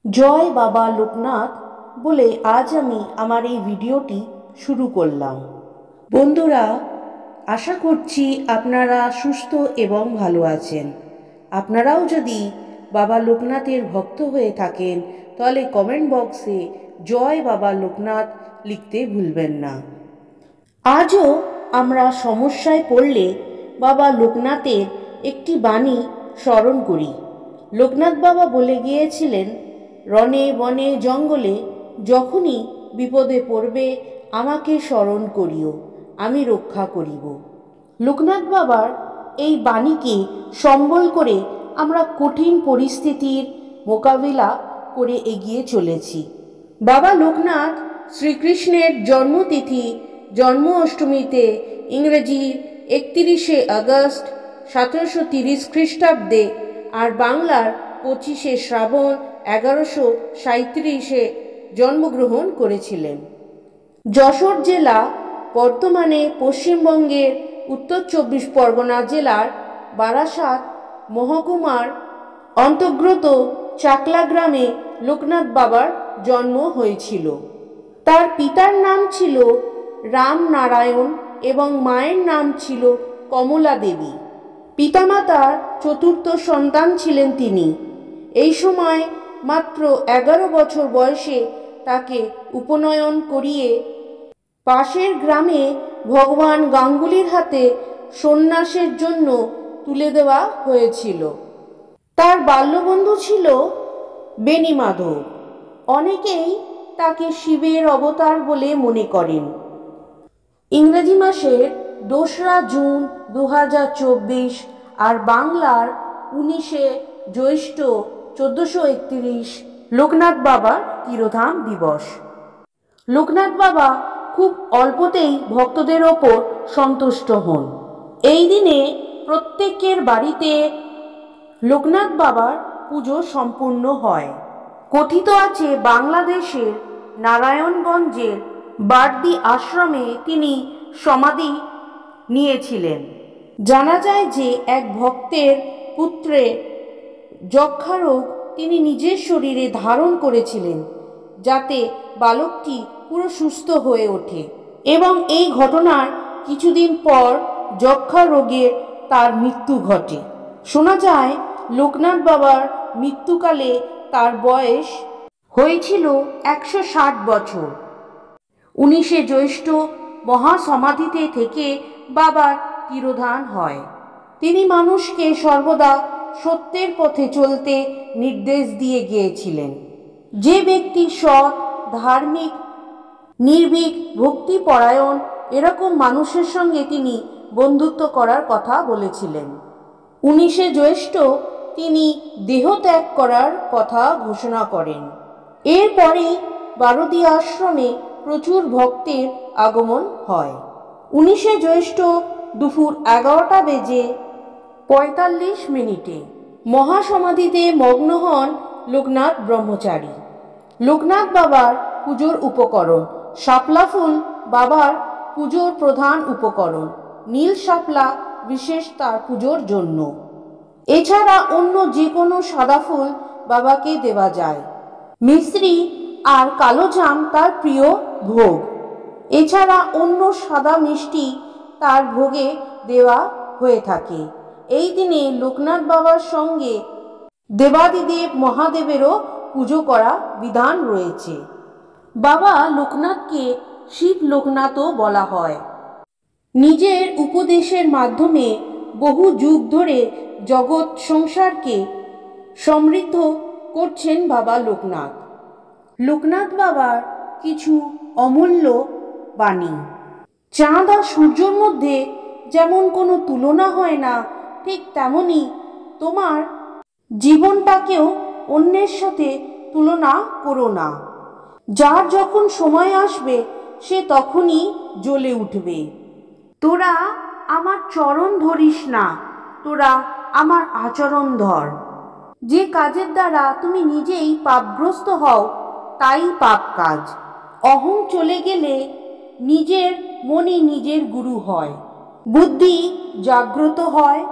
জয় বাবা লোকনাথ বলে আজ আমি আমার এই ভিডিওটি শুরু করলাম। বন্ধুরা, আশা করছি আপনারা সুস্থ এবং ভালো আছেন। আপনারাও যদি বাবা লোকনাথের ভক্ত হয়ে থাকেন তাহলে কমেন্ট বক্সে জয় বাবা লোকনাথ লিখতে ভুলবেন না। আজও আমরা সমস্যায় পড়লে বাবা লোকনাথের একটি বাণী স্মরণ করি। লোকনাথ বাবা বলে গিয়েছিলেন, রণে বনে জঙ্গলে যখনই বিপদে পড়বে আমাকে স্মরণ করিও, আমি রক্ষা করিব। লোকনাথ বাবার এই বাণীকে সম্বল করে আমরা কঠিন পরিস্থিতির মোকাবিলা করে এগিয়ে চলেছি। বাবা লোকনাথ শ্রীকৃষ্ণের জন্মতিথি জন্ম অষ্টমীতে ইংরেজির 31শে আগস্ট 1730 খ্রিস্টাব্দে আর বাংলার 25শে শ্রাবণ 1137-এ জন্মগ্রহণ করেছিলেন। যশোর জেলা বর্তমানে পশ্চিমবঙ্গের উত্তর 24 পরগনা জেলার বারাসাত মহকুমার অন্তর্গত চাকলা গ্রামে লোকনাথ বাবার জন্ম হয়েছিল। তার পিতার নাম ছিল রামনারায়ণ এবং মায়ের নাম ছিল কমলা দেবী। পিতামাতার চতুর্থ সন্তান ছিলেন তিনি। এই সময় মাত্র 11 বছর বয়সে তাকে উপনয়ন করিয়ে পাশের গ্রামে ভগবান গাঙ্গুলির হাতে সন্ন্যাসের জন্য তুলে দেওয়া হয়েছিল। তার বাল্যবন্ধু ছিল বেণীমাধব। অনেকেই তাকে শিবের অবতার বলে মনে করেন। ইংরেজি মাসের 2রা জুন 2024 আর বাংলার 19শে জ্যৈষ্ঠ 1431 লোকনাথ বাবার তিরোধান দিবস। লোকনাথ বাবা খুব অল্পতেই ভক্তদের ওপর সন্তুষ্ট হন। এই দিনে প্রত্যেকের বাড়িতে লোকনাথ বাবার পুজো সম্পূর্ণ হয়। কথিত আছে বাংলাদেশের নারায়ণগঞ্জের বারদি আশ্রমে তিনি সমাধি নিয়েছিলেন। জানা যায় যে এক ভক্তের পুত্রের যক্ষারোগ তিনি নিজের শরীরে ধারণ করেছিলেন যাতে বালকটি পুরো সুস্থ হয়ে ওঠে, এবং এই ঘটনার কিছুদিন পর যক্ষা রোগে তার মৃত্যু ঘটে। শোনা যায় লোকনাথ বাবার মৃত্যুকালে তার বয়স হয়েছিল 160 বছর। 19শে জ্যৈষ্ঠ মহাসমাধিতে থেকে বাবার তিরোধান হয়। তিনি মানুষকে সর্বদা সত্যের পথে চলতে নির্দেশ দিয়ে গিয়েছিলেন। যে ব্যক্তি সৎ, ধার্মিক, নির্ভীক, ভক্তিপরায়ণ এরকম মানুষের সঙ্গে তিনি বন্ধুত্ব করার কথা বলেছিলেন। 19শে জ্যৈষ্ঠ তিনি দেহত্যাগ করার কথা ঘোষণা করেন। এরপরেই বারদি আশ্রমে প্রচুর ভক্তের আগমন হয়। 19শে জ্যৈষ্ঠ দুপুর 11টা বেজে 45 মিনিটে মহাসমাধিতে মগ্ন হন লোকনাথ ব্রহ্মচারী। লোকনাথ বাবার পুজোর উপকরণ শাপলা ফুল বাবার পুজোর প্রধান উপকরণ। নীল শাপলা বিশেষ তার পুজোর জন্য। এছাড়া অন্য যে কোনো সাদা ফুল বাবাকে দেওয়া যায়। মিশ্রি আর কালো জাম তার প্রিয় ভোগ। এছাড়া অন্য সাদা মিষ্টি তার ভোগে দেওয়া হয়ে থাকে। এই দিনে লোকনাথ বাবার সঙ্গে দেবাদিদেব মহাদেবেরও পুজো করা বিধান রয়েছে। বাবা লোকনাথকে শিব লোকনাথও বলা হয়। নিজের উপদেশের মাধ্যমে বহু যুগ ধরে জগৎ সংসারকে সমৃদ্ধ করছেন বাবা লোকনাথ। লোকনাথ বাবার কিছু অমূল্য বাণী। চাঁদ আর সূর্যের মধ্যে যেমন কোনো তুলনা হয় না, ঠিক তেমনি তোমার জীবনটাকেও অন্যের সাথে তুলনা করো না। যার যখন সময় আসবে সে তখনই জ্বলে উঠবে। তোরা আমার চরণ ধরিস না, তোরা আমার আচরণ ধর। যে কাজের দ্বারা তুমি নিজেই পাপগ্রস্ত হও তাই পাপ কাজ। অহং চলে গেলে নিজের মনই নিজের গুরু হয়। বুদ্ধি জাগ্রত হয়,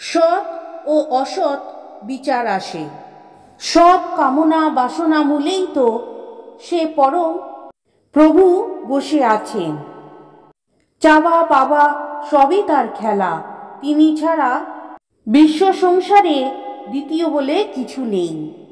সৎ ও অসৎ বিচার আসে। সব কামনা বাসনা মূলেই তো সে পরম প্রভু বসে আছেন। চাওয়া পাওয়া সবই তার খেলা, তিনি ছাড়া বিশ্ব সংসারে দ্বিতীয় বলে কিছু নেই।